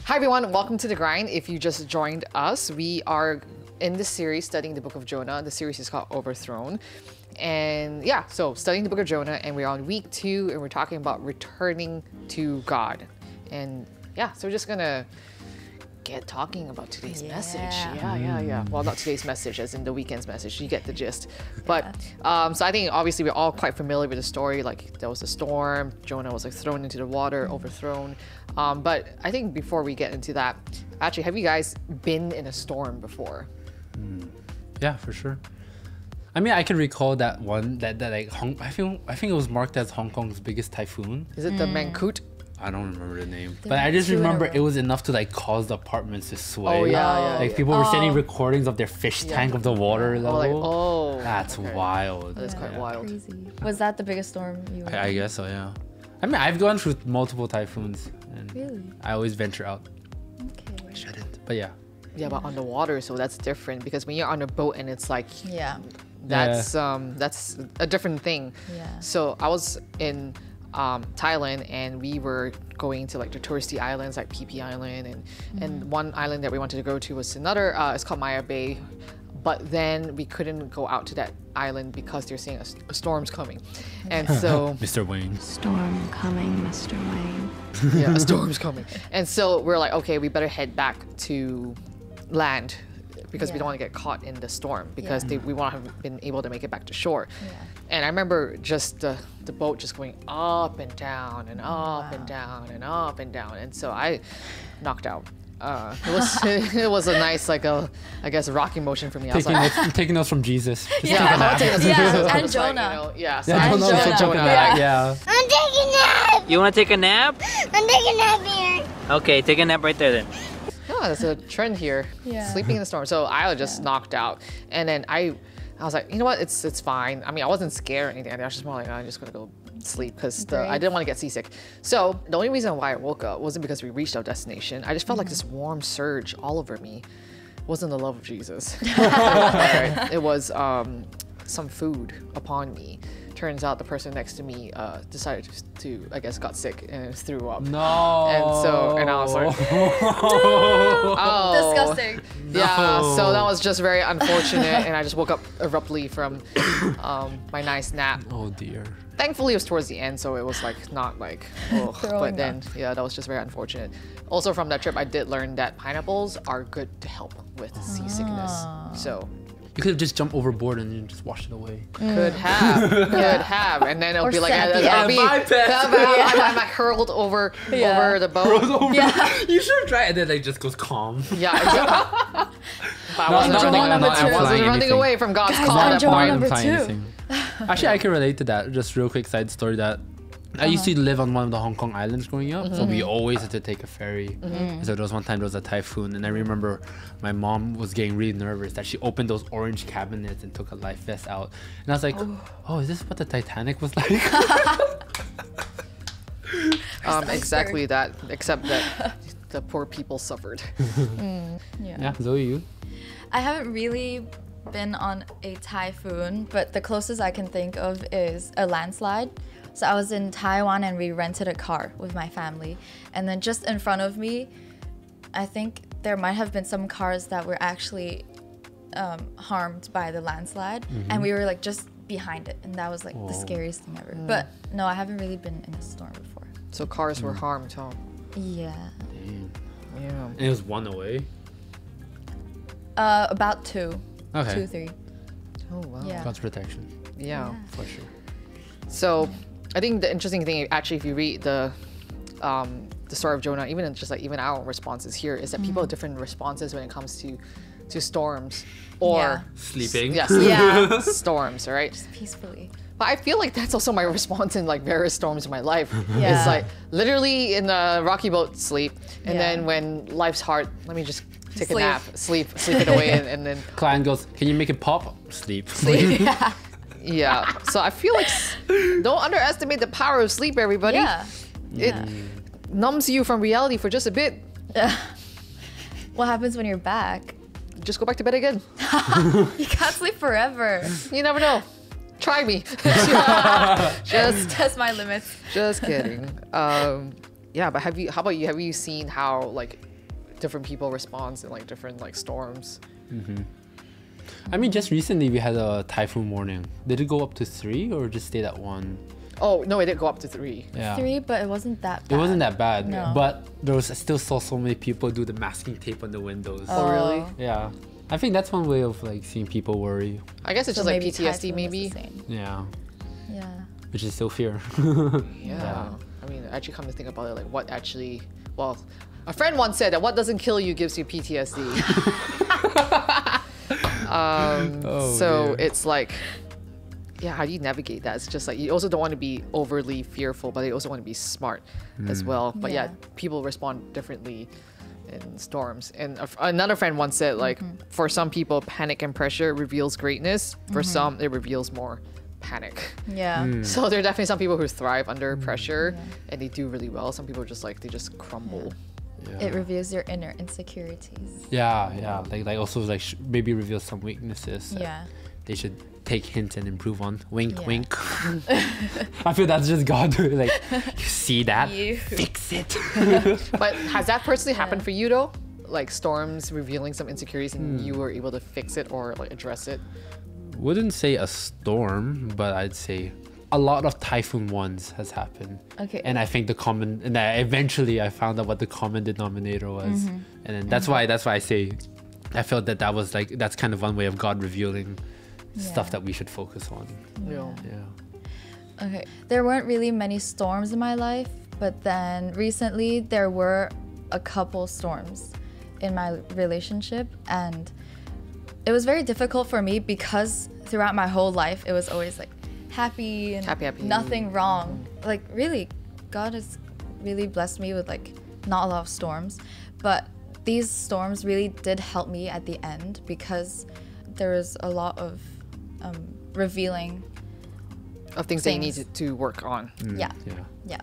Hi everyone, welcome to The Grind. If you just joined us, we are in this series studying the book of Jonah. The series is called Overthrown. And yeah, so studying the book of Jonah, and we're on week 2 and we're talking about returning to God. And yeah, so we're just gonna get talking about today's message. Yeah. Well, not today's message, as in the weekend's message. You get the gist. But so I think obviously we're all quite familiar with the story. Like there was a storm, Jonah was like thrown into the water, overthrown. But I think before we get into that, actually, have you guys been in a storm before? Yeah, for sure. I mean, I can recall that one that like I think it was marked as Hong Kong's biggest typhoon. Is it the Mangkhut? I don't remember the name, but I just remember it was enough to like cause the apartments to sway. Oh yeah. Like people were sending recordings of their fish tank of the water level. That's wild. That's quite wild. Crazy. Was that the biggest storm you were I guess so, yeah. I mean, I've gone through multiple typhoons, and Really? I always venture out. Okay. I shouldn't, but yeah. Yeah, but on the water, so that's different because when you're on a boat and it's like Yeah. that's a different thing. Yeah. So I was in Thailand and we were going to like the touristy islands like Phi Phi Island and one island that we wanted to go to was another it's called Maya Bay, but then we couldn't go out to that island because they're saying a storm's coming, and so Mr. Wayne. Storm coming, Mr. Wayne. yeah, a storm's coming, and so we're like, okay, we better head back to land because we don't want to get caught in the storm because we want to have been able to make it back to shore. And I remember just the boat just going up and down and up and down and up and down, and so I knocked out. It was a nice I guess rocking motion for me. I was like, Taking notes from Jesus. Just Yeah. take a nap. And It's like, Jonah. so Yeah, I Jonah. took Jonah. Yeah. I'm taking a nap! You want to take a nap? I'm taking a nap here. Okay, take a nap right there then. Yeah, there's a trend here. Yeah. Sleeping in the storm. So I was just knocked out, and then I was like, you know what? It's fine. I mean, I wasn't scared or anything. I was just more like, I'm just gonna go sleep because I didn't want to get seasick. So the only reason why I woke up wasn't because we reached our destination. I just felt like this warm surge all over me. It wasn't the love of Jesus. Right? It was some food upon me. Turns out the person next to me decided to I guess, got sick and threw up. No. And I was like, Oh. Disgusting. yeah, so that was just very unfortunate, and I just woke up abruptly from my nice nap. Oh dear. Thankfully, it was towards the end, so it was like not like, oh, but then yeah, that was just very unfortunate. Also, from that trip, I did learn that pineapples are good to help with seasickness. So You could have just jumped overboard and then just washed it away. could have, and then it'll Or be like sand, I'll be my pet. I'm like hurled over the boat. You should try it, and then it just goes calm. Yeah, exactly. But I wasn't flying running anything. away from God's call I'm at that Jonah point. number Flying 2. anything. Actually, I can relate to that. Just real quick side story that I used to live on one of the Hong Kong islands growing up, so we always had to take a ferry. So there was one time there was a typhoon, and I remember my mom was getting really nervous that she opened those orange cabinets and took a life vest out, and I was like, "Oh, is this what the Titanic was like?" Exactly that, except that the poor people suffered. Yeah, Zoe, you? I haven't really been on a typhoon, but the closest I can think of is a landslide. So I was in Taiwan and we rented a car with my family, and then just in front of me, I think there might have been some cars that were actually harmed by the landslide, and we were like just behind it, and that was like the scariest thing ever. But no, I haven't really been in a storm before. So cars were harmed, huh? Yeah. Yeah. And it was one away. About 2. Okay. 2, 3. Oh wow. Yeah. God's protection, Yeah. for sure. So I think the interesting thing, actually, if you read the story of Jonah, even our responses here, is that people have different responses when it comes to storms or Sleeping. storms, right? Just peacefully. But I feel like that's also my response in like various storms in my life. Yeah. It's like literally in the rocky boat, sleep, and Yeah. then when life's hard, let me just take a Sleep. nap, sleep it away, and then Client goes, "Can you make it pop?" Sleep. Yeah. yeah. So I feel like don't underestimate the power of sleep, everybody. Yeah. It numbs you from reality for just a bit. What happens when you're back? Just go back to bed again. You can't sleep forever. You never know. Try me. Just test my limits. Just kidding. Yeah, but how about you? Have you seen how like different people responds in like different like storms. I mean, just recently we had a typhoon warning. Did it go up to 3 or just stayed at 1? Oh no, it did go up to 3. Yeah. 3, but it wasn't that bad. It wasn't that bad, No. but there was I still saw so many people do the masking tape on the windows. Oh really? Yeah, I think that's one way of like seeing people worry. I guess it's So just like maybe PTSD typhoon is maybe. the same. Yeah, Yeah. which is still fear. Yeah. I mean, actually come to think about it, like what actually, well, a friend once said that what doesn't kill you gives you PTSD. So dear. it's like, yeah, how do you navigate that? It's just like, you also don't want to be overly fearful, but you also want to be smart as well. But yeah, Yeah. people respond differently in storms. And another friend once said, like, for some people, panic and pressure reveals greatness. For some, it reveals more panic. Yeah. So there are definitely some people who thrive under pressure and they do really well. Some people are just like, they just crumble. It reveals your inner insecurities. Yeah. Like also like maybe reveal some weaknesses. that Yeah. They should take hints and improve on. Wink, Yeah. wink. I feel that's just God. Like, you see that? You. Fix it. But has that personally happened for you though? Like storms revealing some insecurities and you were able to fix it or like address it? Wouldn't say a storm, but I'd say a lot of typhoon ones has happened. Okay. And I think and eventually I found out what the common denominator was. And then that's why I say I felt that was like, that's kind of one way of God revealing stuff Yeah. that we should focus on. Yeah. Yeah. Okay. There weren't really many storms in my life, but then recently there were a couple storms in my relationship, and it was very difficult for me because throughout my whole life it was always like happy and Happy. nothing wrong. Like really, God has really blessed me with like not a lot of storms, but these storms really did help me at the end because there was a lot of revealing. Of things that you Things. need to work on. Yeah, Yeah. yeah.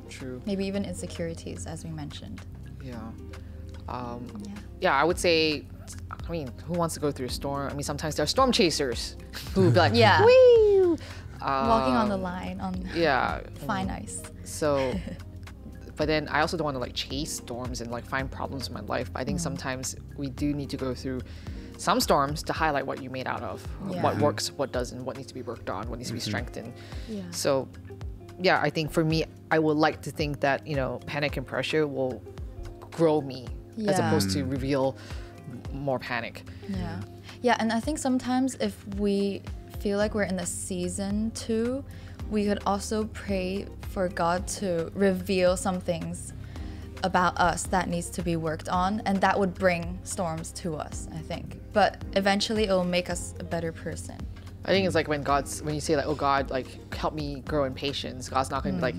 True. Maybe even insecurities, as we mentioned. Yeah. Yeah. Yeah, I would say, I mean, who wants to go through a storm? I mean, sometimes there are storm chasers who would be like, Yeah. woo! Walking on the line on Yeah. fine ice. So, but then I also don't want to like chase storms and like find problems in my life. But I think sometimes we do need to go through some storms to highlight what you made out of, Yeah. what works, what doesn't, what needs to be worked on, what needs to be strengthened. Yeah. So, yeah, I think for me, I would like to think that, you know, panic and pressure will grow me as Yeah. opposed to reveal more panic. Yeah. Yeah, and I think sometimes if we feel like we're in a season too, we could also pray for God to reveal some things about us that needs to be worked on, and that would bring storms to us, I think. But eventually it will make us a better person. I think it's like when you say like, oh God, like help me grow in patience, God's not going to be like,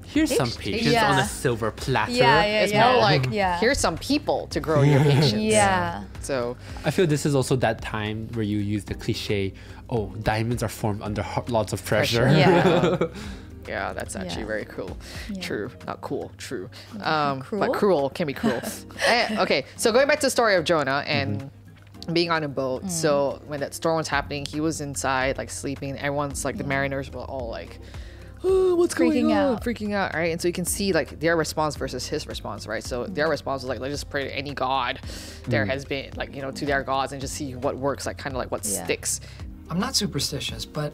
Here's some patience Yeah. on a silver platter. it's more like, Yeah. here's some people to grow your patience. Yeah. So, I feel this is also that time where you use the cliche, oh, diamonds are formed under lots of pressure. Yeah. yeah, that's actually Yeah. very cool. Yeah. True. Not cool. True. Cruel? But cruel can be cruel. Okay, so going back to the story of Jonah and being on a boat. So when that storm was happening, he was inside, like sleeping. Everyone's like, the mariners were all like, oh, what's Freaking going on? out. Freaking out, right? And so you can see like their response versus his response, right? So their response was like, let's just pray to any god there has been, like, you know, to their gods and just see what works, like kind of like what Yeah. sticks. I'm not superstitious, but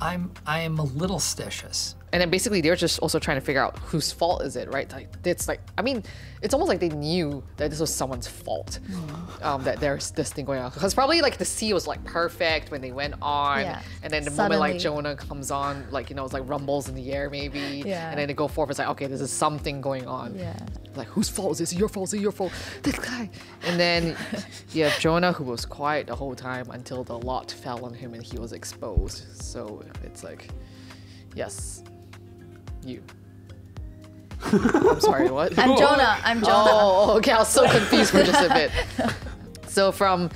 I am a little stitious. And then basically they're just also trying to figure out whose fault is it, right? Like it's like, I mean, it's almost like they knew that this was someone's fault, that there's this thing going on. Because probably like the sea was like perfect when they went on, Yeah. and then the moment like Suddenly. Jonah comes on, like, you know, it's like rumbles in the air maybe, Yeah. and then they go forth. It's like, okay, this is something going on. Yeah. Like, whose fault is this? Your fault? Is it your fault? This guy. And then you have Jonah, who was quiet the whole time until the lot fell on him and he was exposed. So it's like, yes, you. I'm sorry, what? I'm Jonah. I'm Jonah. Oh, okay. I was so confused for just a bit. So from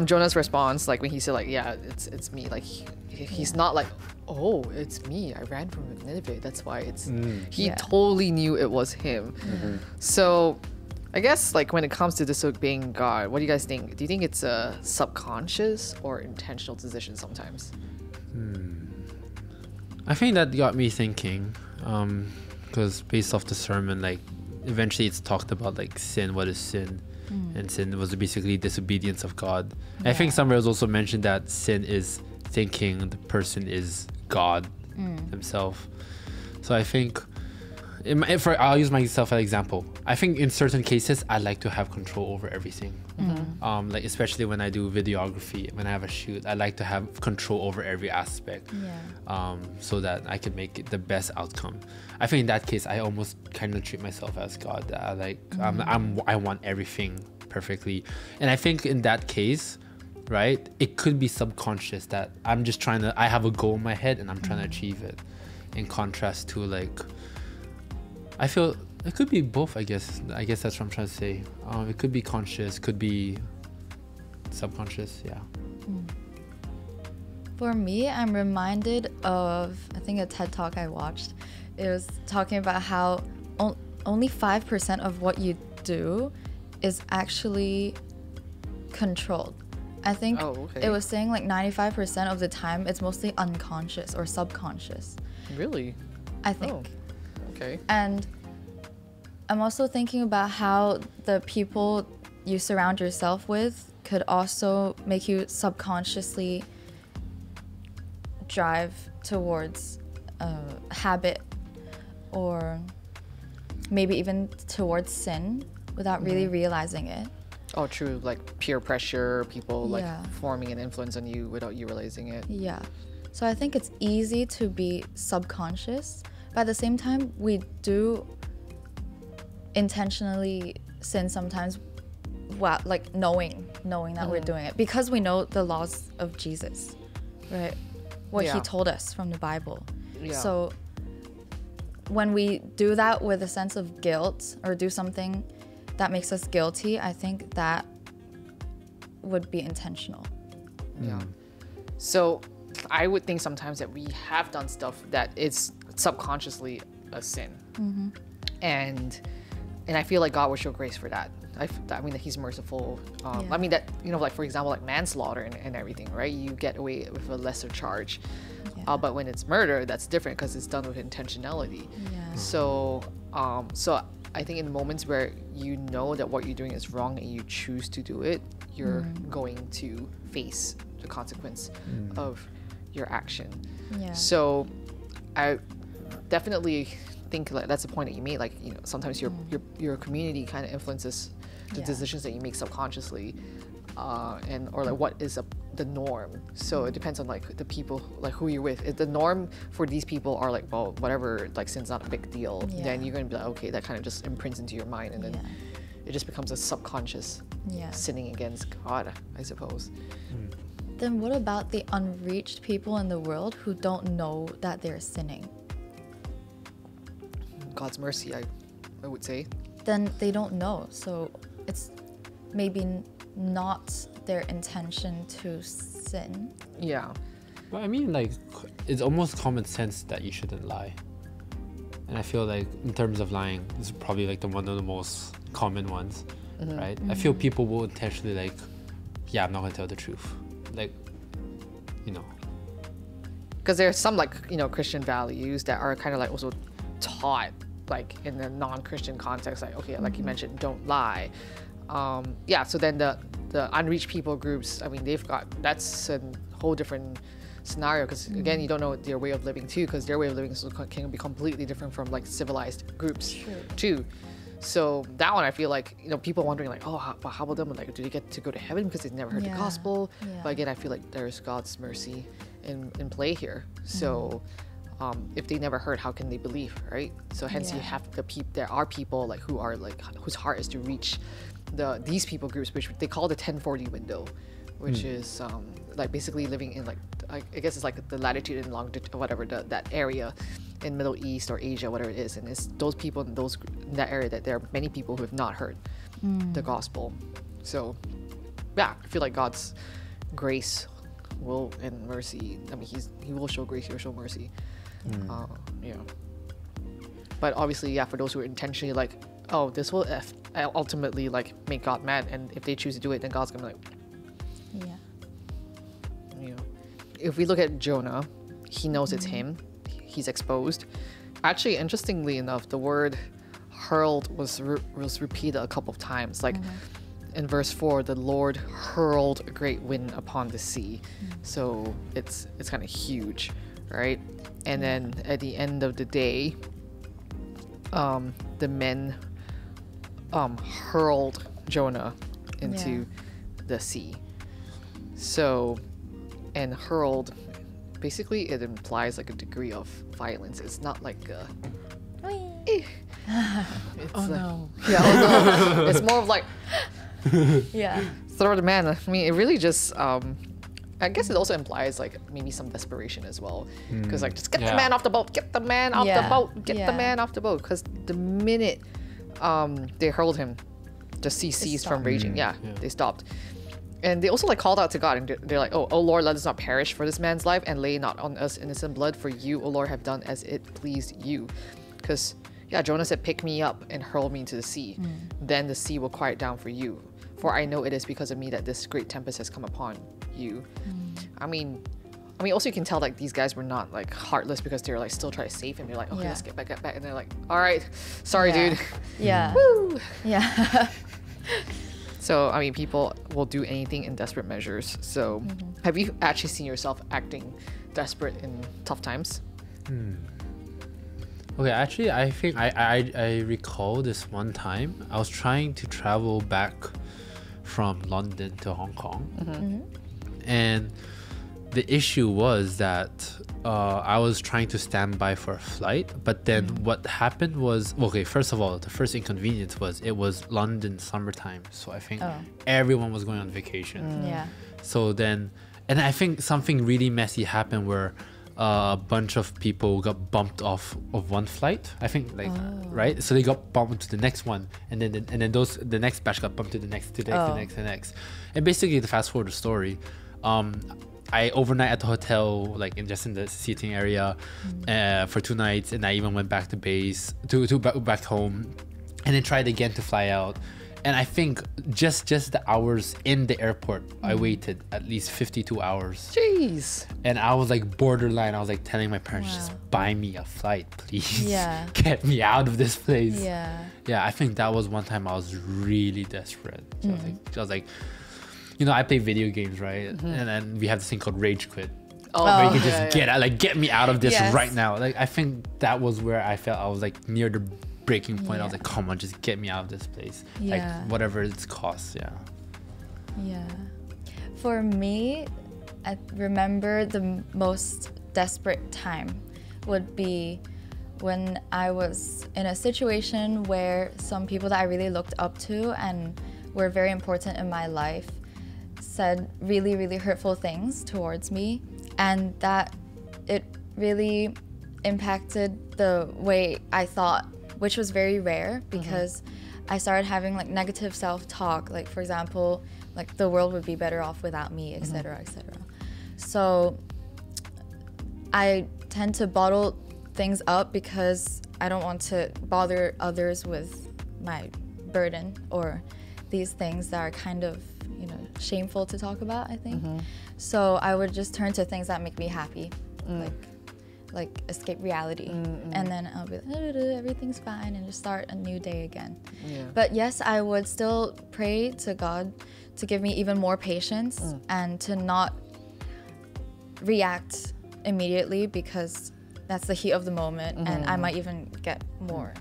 Jonah's response, like when he said like, yeah, it's me. Like he's not like, oh, it's me. I ran from Nineveh. That's why it's. He Yeah. totally knew it was him. So I guess like when it comes to disobeying God, what do you guys think? Do you think it's a subconscious or intentional decision sometimes? I think that got me thinking, because based off the sermon, like eventually it's talked about like sin. What is sin? And sin was basically disobedience of God. I think somewhere was also mentioned that sin is thinking the person is God himself. So I think, I'll use myself as an example. I think in certain cases, I like to have control over everything. Like especially when I do videography, when I have a shoot, I like to have control over every aspect, so that I can make it the best outcome. I think in that case, I almost kind of treat myself as God. I want everything perfectly, and I think in that case, right, it could be subconscious that I'm just I have a goal in my head and I'm trying to achieve it. In contrast to like, I feel it could be both. I guess that's what I'm trying to say. It could be conscious, could be subconscious. Yeah. For me, I'm reminded of, I think, a TED Talk I watched. It was talking about how only 5% of what you do is actually controlled. I think it was saying like 95% of the time it's mostly unconscious or subconscious. Really? I think. Oh, okay. And I'm also thinking about how the people you surround yourself with could also make you subconsciously drive towards a habit, or maybe even towards sin without really realizing it. Oh, true. Like peer pressure, people like forming an influence on you without you realizing it. Yeah. So I think it's easy to be subconscious, but at the same time, we do intentionally sin sometimes, like knowing that we're doing it, because we know the laws of Jesus, right? What he told us from the Bible. Yeah. So when we do that with a sense of guilt or do something that makes us guilty, I think that would be intentional. Yeah. So I would think sometimes that we have done stuff that it's subconsciously a sin. And I feel like God will show grace for that. I mean that he's merciful. I mean that, like for example, like manslaughter and everything, right? You get away with a lesser charge. But when it's murder, that's different because it's done with intentionality. So I think in moments where you know that what you're doing is wrong and you choose to do it, you're going to face the consequence of your action. So I definitely think like that's the point that you made. Like, sometimes your community kind of influences the decisions that you make subconsciously, or like what is the norm. So it depends on like the people, like who you're with. If the norm for these people are like, well, whatever, like sin's not a big deal, then you're gonna be like, okay, that kind of just imprints into your mind, and then it just becomes a subconscious sinning against God, I suppose. Then what about the unreached people in the world who don't know that they're sinning? God's mercy, I would say. Then they don't know, so it's maybe not their intention to sin. Yeah. But I mean, like, it's almost common sense that you shouldn't lie. And I feel like in terms of lying, this is probably like one of the most common ones, right? I feel people will intentionally like, yeah, I'm not gonna tell the truth. Like, Because there's some like, Christian values that are kind of like also taught like in the non-Christian context, like, okay, like you mentioned, don't lie. So then the unreached people groups, I mean, that's a whole different scenario, because again, you don't know their way of living too, because their way of living can be completely different from like civilized groups too. So that one, I feel like, people wondering like, oh, how about them? Like, do they get to go to heaven because they've never heard the gospel? But again, I feel like there's God's mercy in play here. So if they never heard, how can they believe, right? So hence you have there are people like who are like, whose heart is to reach these people groups, which they call the 1040 window, which is like basically living in like, I guess it's like the latitude and longitude, whatever, that area in Middle East or Asia, whatever it is. And it's those people in that area that there are many people who have not heard the gospel. So yeah, I feel like God's grace will and mercy, I mean, he will show grace, he'll show mercy. But obviously, for those who are intentionally like, oh, this will ultimately like make God mad, and if they choose to do it, then God's gonna be like, if we look at Jonah, he knows it's him, he's exposed. Actually, interestingly enough, the word hurled was repeated a couple of times. Like in verse 4, the Lord hurled a great wind upon the sea. So it's kind of huge, right? And then at the end of the day, the men hurled Jonah into the sea. So, and hurled, basically it implies like a degree of violence. It's not like it's no. yeah, oh no. It's more of like Yeah. throw the man. I mean, it really just I guess it also implies like maybe some desperation as well, because like just get the man off the boat, get the man off the boat, get the man off the boat. Because the minute they hurled him, the sea ceased from raging. They stopped, and they also like called out to God, and they're like, "Oh Lord, let us not perish for this man's life, and lay not on us innocent blood. For you, O Lord, have done as it pleased you." Because Jonah said, "Pick me up and hurl me into the sea. Then the sea will quiet down for you. For I know it is because of me that this great tempest has come upon you." I mean, also you can tell like these guys were not like heartless, because they were like still trying to save him. They're like, okay, let's get back, and they're like, all right, sorry, dude. Yeah. Woo. Yeah. So I mean, people will do anything in desperate measures. So have you actually seen yourself acting desperate in tough times? Okay, actually, I think I recall this one time I was trying to travel back from London to Hong Kong, and the issue was that I was trying to stand by for a flight, but then what happened was, okay, first of all, the first inconvenience was it was London summertime, so I think everyone was going on vacation. Yeah. So then, and I think something really messy happened where a bunch of people got bumped off of one flight, I think, like, right? So they got bumped to the next one, and then the next batch got bumped to the next, the next. And basically, to fast forward the story, I overnight at the hotel, like in the seating area, for 2 nights, and I even went back to base, back home, and then tried again to fly out. And I think just the hours in the airport, I waited at least 52 hours. Jeez. And I was like borderline. I was like telling my parents, just buy me a flight, please. Yeah. Get me out of this place. Yeah. Yeah, I think that was one time I was really desperate. So I was like, you know, I play video games, right? And then we have this thing called Rage Quit. Where you can just get out, like, get me out of this right now. Like, I think that was where I felt I was like near the breaking point. I was like, come on, just get me out of this place. Like, whatever it's cost. Yeah. For me, I remember the most desperate time would be when I was in a situation where some people that I really looked up to and were very important in my life said really, really hurtful things towards me, and that it really impacted the way I thought, which was very rare, because I started having like negative self-talk, like, for example, like the world would be better off without me, etc., etc. So I tend to bottle things up because I don't want to bother others with my burden or these things that are kind of, you know, shameful to talk about, I think. So I would just turn to things that make me happy, like escape reality, and then I'll be like, everything's fine, and just start a new day again. But yes, I would still pray to God to give me even more patience and to not react immediately, because that's the heat of the moment, and I might even get more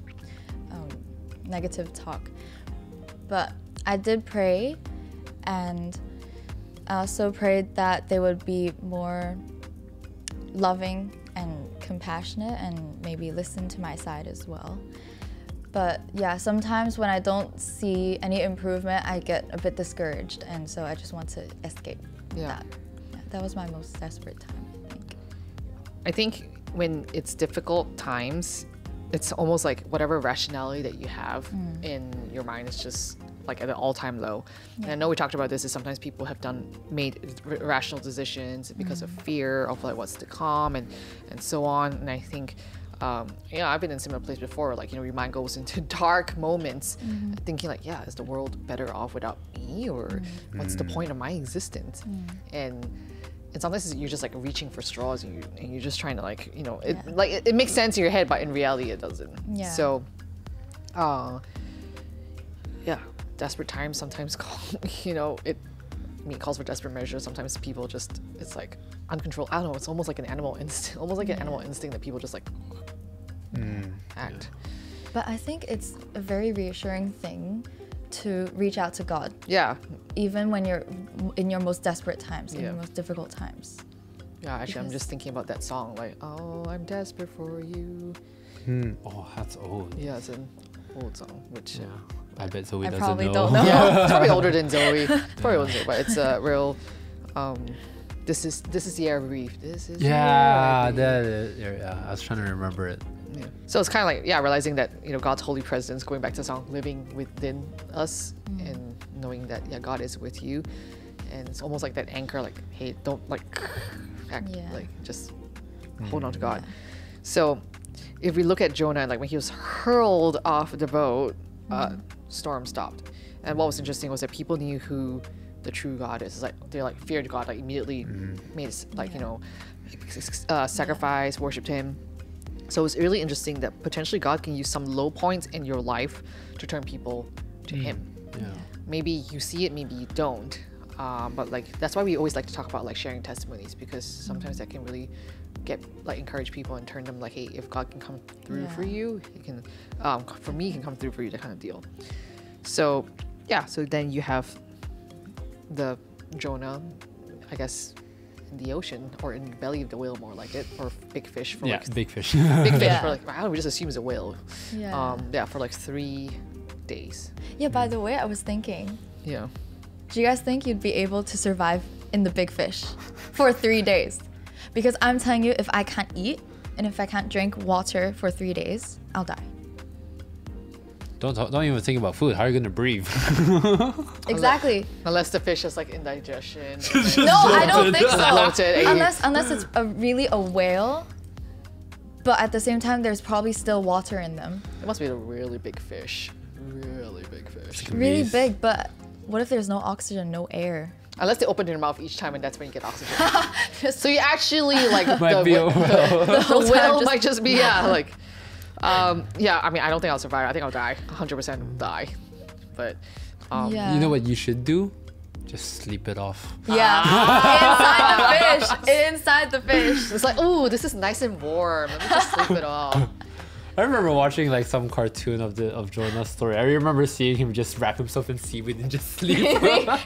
negative talk. But I did pray, and I also prayed that they would be more loving and compassionate and maybe listen to my side as well. But yeah, sometimes when I don't see any improvement, I get a bit discouraged, and so I just want to escape that. Yeah, that was my most desperate time, I think. I think when it's difficult times, it's almost like whatever rationality that you have in your mind is just like at an all-time low. And I know we talked about this, is sometimes people have made irrational decisions because of fear of like what's to come and so on. And I think I've been in a similar place before, like, you know, your mind goes into dark moments thinking like, is the world better off without me, or what's the point of my existence? And sometimes you're just like reaching for straws, and you're just trying to, like, you know, it makes sense in your head, but in reality it doesn't. So yeah, desperate times sometimes call, you know, it calls for desperate measures. Sometimes people just, it's like uncontrolled. I don't know, it's almost like an animal instinct, almost like an animal instinct that people just like act. But I think it's a very reassuring thing to reach out to God, Yeah. even when you're in your most desperate times, in Yeah. your most difficult times. Yeah, actually, I'm Because- just thinking about that song, like, oh, I'm desperate for you. Oh, that's old. Yeah, it's an old song, which, I bet Zoe I doesn't probably know. don't know. yeah, it's probably older than Zoe. It's probably older than Zoe, but it's a real, this is the air we breathe. This is the air I breathe. Yeah, I was trying to remember it. Yeah. So it's kind of like, yeah, realizing that, you know, God's holy presence, going back to the song, living within us and knowing that, yeah, God is with you. And it's almost like that anchor, like, hey, don't like act, Yeah. like just hold on to God. So if we look at Jonah, like when he was hurled off the boat, storm stopped. And what was interesting was that people knew who the true God is. It's like they like feared God, like immediately made like, you know, sacrifice, worshipped him. So it's really interesting that potentially God can use some low points in your life to turn people to him. Yeah. Maybe you see it, maybe you don't. But like that's why we always like to talk about like sharing testimonies, because sometimes that can really get like encourage people and turn them like, hey, if God can come through for you, he can for me, he can come through for you, that kind of deal. So yeah, so then you have the Jonah, I guess, in the ocean or in the belly of the whale, more like it, or big fish for Yeah, like big fish. big fish Yeah. for like, I don't know, we just assume it's a whale. Yeah. For like 3 days. Yeah, by the way, I was thinking, Yeah. do you guys think you'd be able to survive in the big fish for 3 days? Because I'm telling you, if I can't eat and if I can't drink water for 3 days, I'll die. Don't even think about food. How are you gonna breathe? Exactly. Unless the fish is like indigestion. No, I don't think so. Bloated, and you- Unless it's really a whale, but at the same time, there's probably still water in them. It must be a really big fish. Really big fish. Really Maze. big, but what if there's no oxygen, no air? Unless they open their mouth each time and that's when you get oxygen. So you actually like Might be a the whale might just be like yeah, I mean I don't think I'll survive. I think I'll die. 100% die. But Yeah. You know what you should do? Just sleep it off. Yeah. Inside the fish. Inside the fish. it's like, ooh, this is nice and warm. Let me just sleep it off. I remember watching like some cartoon of Jonah's story. I remember seeing him just wrap himself in seaweed and just sleep.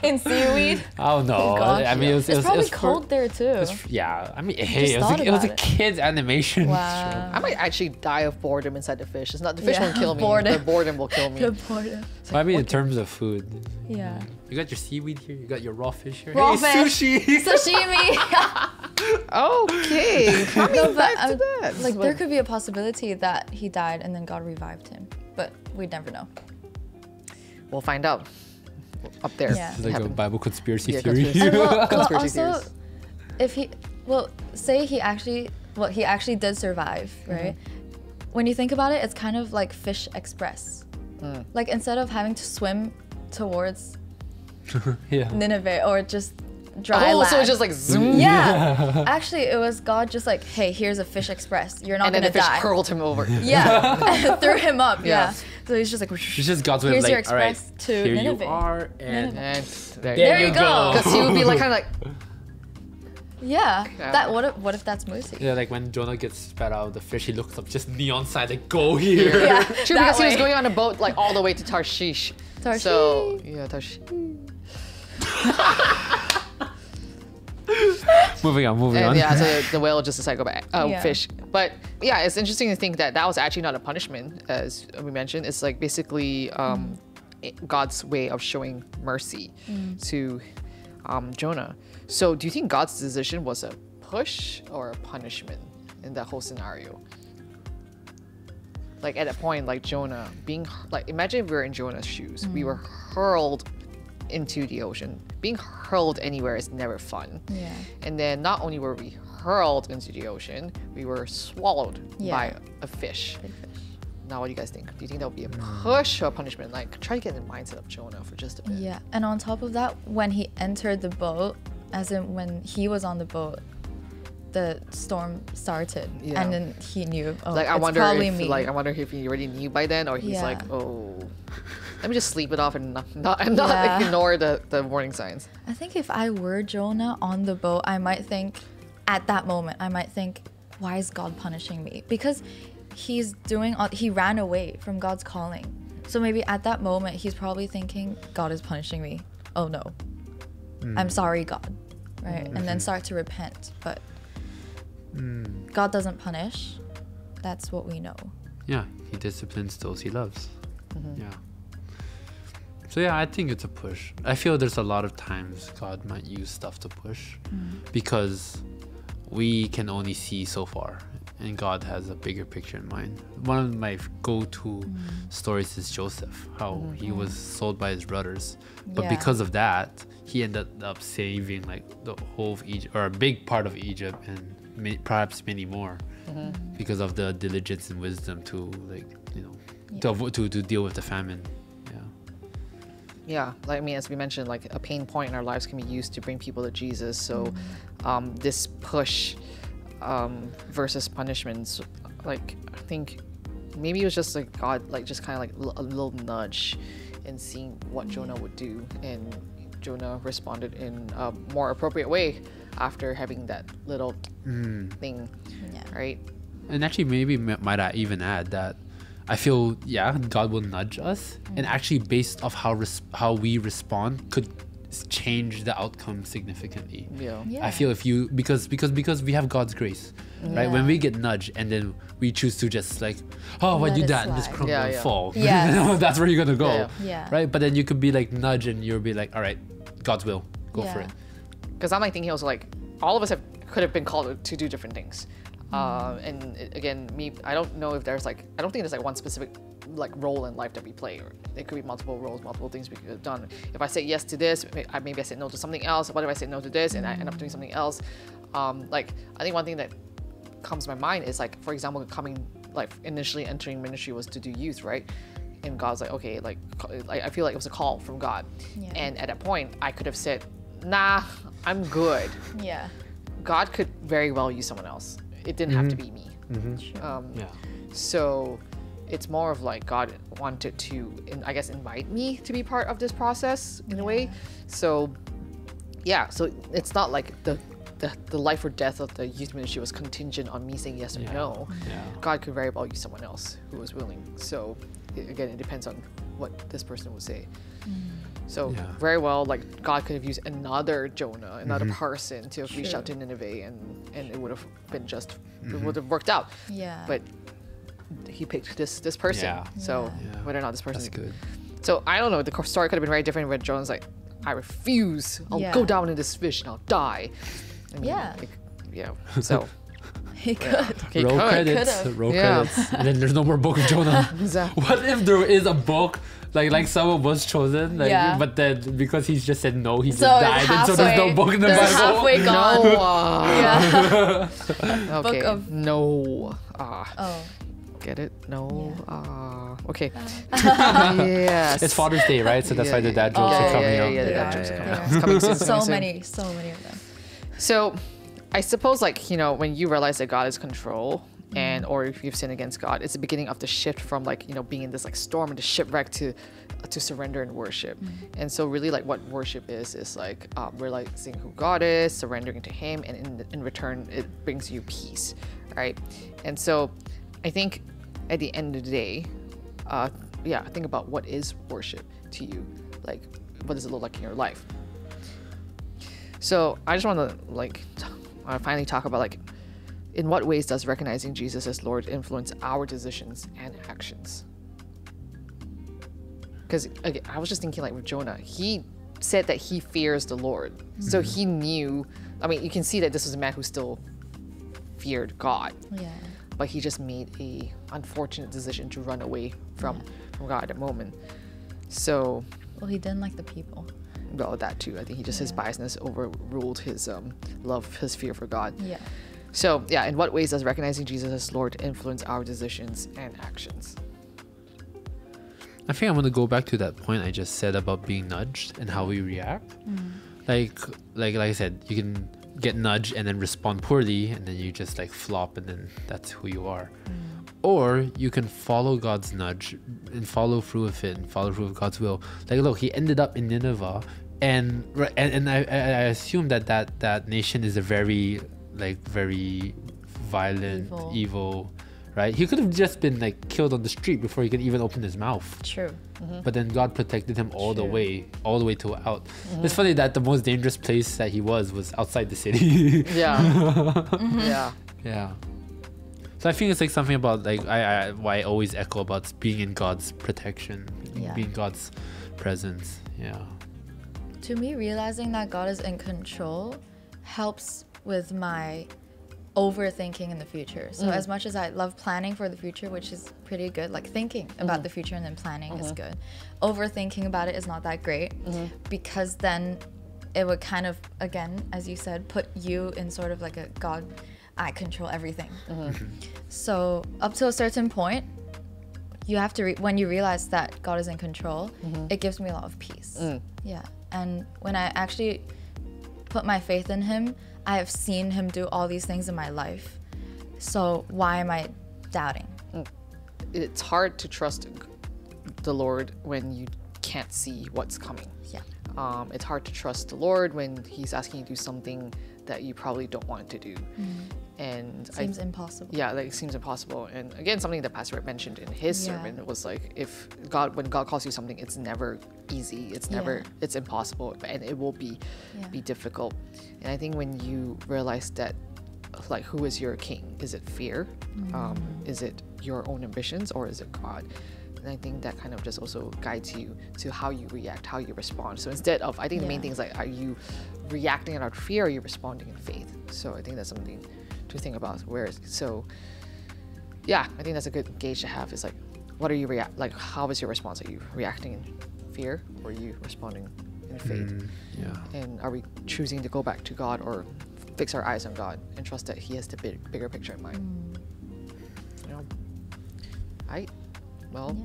In seaweed. I don't know. Gosh. I mean, it was It's probably for- cold there too. Yeah, I mean, hey, it thought was a about it. kid's animation. Wow. I might actually die of boredom inside the fish. It's not the fish Yeah, won't kill me. boredom. The boredom will kill me. The boredom. Well, I mean, in terms of food, Yeah. you got your seaweed here. You got your raw fish here. Raw hey, fish. sushi. Sashimi. Okay. Coming No, but back to that. like But- there could be a possibility that he died and then God revived him, but we'd never know. We'll find out up there. Yeah. It's like a Happen. Bible conspiracy Yeah, theory. conspiracy. And well, Conspiracy also, theories. if he, say he actually did survive, right? When you think about it, it's kind of like Fish Express. Like instead of having to swim towards Yeah. Nineveh or just dry Oh, land. so it's just like zoom. yeah. Actually, it was God just like, hey, here's a Fish Express. You're not And then gonna the fish die. hurled him over. Yeah, and threw him up. Yeah. Yeah. So he's just like, It's just God's way of Here's like, your all right, express to here Nineveh. you are, and And there you go. Because he would be like kind of like, yeah. Yeah. That what if that's Moosey? yeah, like when Jonah gets spat out of the fish, he looks up, just neon sign, like go here. Yeah. true, that because he was way. going on a boat like all the way to Tarshish. Tarshish. So, yeah, Tarshish. Moving on. And yeah, so the whale just decided to go back, Yeah. fish. But yeah, it's interesting to think that that was actually not a punishment, as we mentioned. It's like basically God's way of showing mercy to Jonah. So do you think God's decision was a push or a punishment in that whole scenario? Like at that point, like Jonah being like, imagine if we were in Jonah's shoes. We were hurled into the ocean. Being hurled anywhere is never fun. Yeah. And then not only were we hurled into the ocean, we were swallowed Yeah. by a fish. Big fish. Now, what do you guys think? Do you think that would be a push or a punishment? Like, try to get in the mindset of Jonah for just a bit. Yeah. And on top of that, when he entered the boat, as in when he was on the boat, the storm started, Yeah. and then he knew. Oh, Like I it's wonder probably if me. like I wonder if he already knew by then, or he's Yeah. like, oh, let me just sleep it off and not Yeah. ignore the warning signs. I think if I were Jonah on the boat, I might think, at that moment, why is God punishing me? Because he ran away from God's calling. So maybe at that moment, he's probably thinking, God is punishing me. Oh no. I'm sorry, God. Right? And then start to repent. But God doesn't punish. That's what we know. Yeah, he disciplines those he loves. Yeah. So yeah, I think it's a push. I feel there's a lot of times God might use stuff to push because we can only see so far, and God has a bigger picture in mind. One of my go-to stories is Joseph, how he was sold by his brothers, but Yeah. because of that, he ended up saving like the whole of Egypt, or a big part of Egypt, and perhaps many more, because of the diligence and wisdom to to deal with the famine. Yeah, like I mean, as we mentioned, like a pain point in our lives can be used to bring people to Jesus. So, this push versus punishments, like I think maybe it was just like God, like just kind of like a little nudge in seeing what Jonah would do, and Jonah responded in a more appropriate way after having that little thing, Yeah. right? And actually, maybe might I even add that I feel, yeah, God will nudge us, and actually based off how we respond could change the outcome significantly. Yeah. Yeah. I feel if you because we have God's grace, right? When we get nudged and then we choose to just like, oh, why Let do it that and just slide. crumble Yeah, and yeah. fall? Yes. That's where you're gonna go, Yeah, Yeah. right? But then you could be like nudge and you'll be like, all right, God's will, go for Yeah. it. Because I'm like thinking also like all of us could have been called to do different things, and again, I don't know if there's like I don't think there's like one specific like role in life that we play, or it could be multiple roles, multiple things we could have done. If I say yes to this, maybe I say no to something else. What if I say no to this and I end up doing something else? Like I think one thing that comes to my mind is like, for example, initially entering ministry was to do youth, right? And God's like, okay, like I feel like it was a call from God, Yeah. and at that point I could have said, nah, I'm good. Yeah. God could very well use someone else. It didn't have to be me. Yeah. So it's more of like God wanted to, I guess, invite me to be part of this process in a way. So yeah, so it's not like the life or death of the youth ministry was contingent on me saying yes or no. Yeah. God could very well use someone else who was willing. So again, it depends on what this person would say. So Yeah. very well, like God could have used another Jonah, another person to have reached out to Nineveh, and it would have been it would have worked out. Yeah. But he picked this person. Yeah. So Yeah. whether or not this person, That's good. So I don't know. The story could have been very different when Jonah's like, I refuse. I'll Yeah. go down in this fish and I'll die. I mean, Yeah. like, yeah. So He could. he Roll could. credits, Could've. roll Yeah. credits, and then there's no more book of Jonah. Exactly. What if there is a book, like someone was chosen, like, Yeah. but then because he just said no, he just So it's died, and so there's no halfway- book in the they're Bible. halfway gone. Noah. Yeah. Okay. of- No. Oh. Get it? No. Yeah. Okay. Yes. It's Father's Day, right? So that's why the dad jokes Oh. are coming yeah, out. yeah, the They dad are, jokes are they coming are. out. It's coming soon. it's So coming soon. many of them. So, I suppose like when you realize that God is control, and or if you've sinned against God, it's the beginning of the shift from like being in this like storm and the shipwreck to surrender and worship. And so really like what worship is like realizing who God is, surrendering to Him, and in return it brings you peace, right? And so I think at the end of the day, think about what is worship to you, like what does it look like in your life. So I just want to finally talk about like, in what ways does recognizing Jesus as Lord influence our decisions and actions? Because I was just thinking like with Jonah, he said that he fears the Lord. So he knew, I mean, you can see that this was a man who still feared God, Yeah. but he just made a unfortunate decision to run away from God at the moment. So, Well, he didn't like the people. well, that too. I think he just, his biasness overruled his love, his fear for God. Yeah. So, yeah, in what ways does recognizing Jesus as Lord influence our decisions and actions? I think I'm gonna go back to that point I just said about being nudged and how we react. Like I said, you can get nudged and then respond poorly, and then you just like flop, and then that's who you are. Or you can follow God's nudge and follow through with it and follow through with God's will. Like, look, he ended up in Nineveh, and I assume that nation is a very violent, evil, right? He could have just been like killed on the street before he could even open his mouth. True. But then God protected him all the way to out. It's funny that the most dangerous place that he was outside the city. Yeah. Yeah. So I think it's like something about like why I always echo about being in God's protection, being in God's presence. Yeah. To me, realizing that God is in control helps with my overthinking in the future. So as much as I love planning for the future, which is pretty good, like thinking about the future and then planning is good, overthinking about it is not that great, because then it would kind of, again, as you said, put you in sort of like a God, I control everything. So up to a certain point, you have to when you realize that God is in control, it gives me a lot of peace. Yeah. And when I actually put my faith in him, I have seen him do all these things in my life. So why am I doubting? It's hard to trust the Lord when you can't see what's coming. Yeah. It's hard to trust the Lord when he's asking you to do something that you probably don't want to do. And Seems impossible. Yeah, like it seems impossible. And again, something that Pastor Ed mentioned in his sermon was like, when God calls you something, it's never easy. It's never, it's impossible, and it will be difficult. And I think when you realize that, like, who is your king? Is it fear? Is it your own ambitions, or is it God? And I think that kind of just also guides you to how you react, how you respond. So instead of, I think the main thing is like, are you reacting out of fear, or are you responding in faith? So I think that's something to think about. So yeah, I think that's a good gauge to have, is like, what are you like, how is your response? Are you reacting in fear, or are you responding in faith? And are we choosing to go back to God, or fix our eyes on God and trust that he has the bigger picture in mind? You know, well,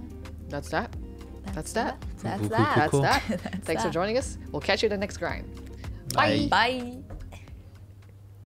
that's that. That's that. That's Cool, that. cool, cool. Thanks for joining us. We'll catch you in the next grind. Bye. Bye.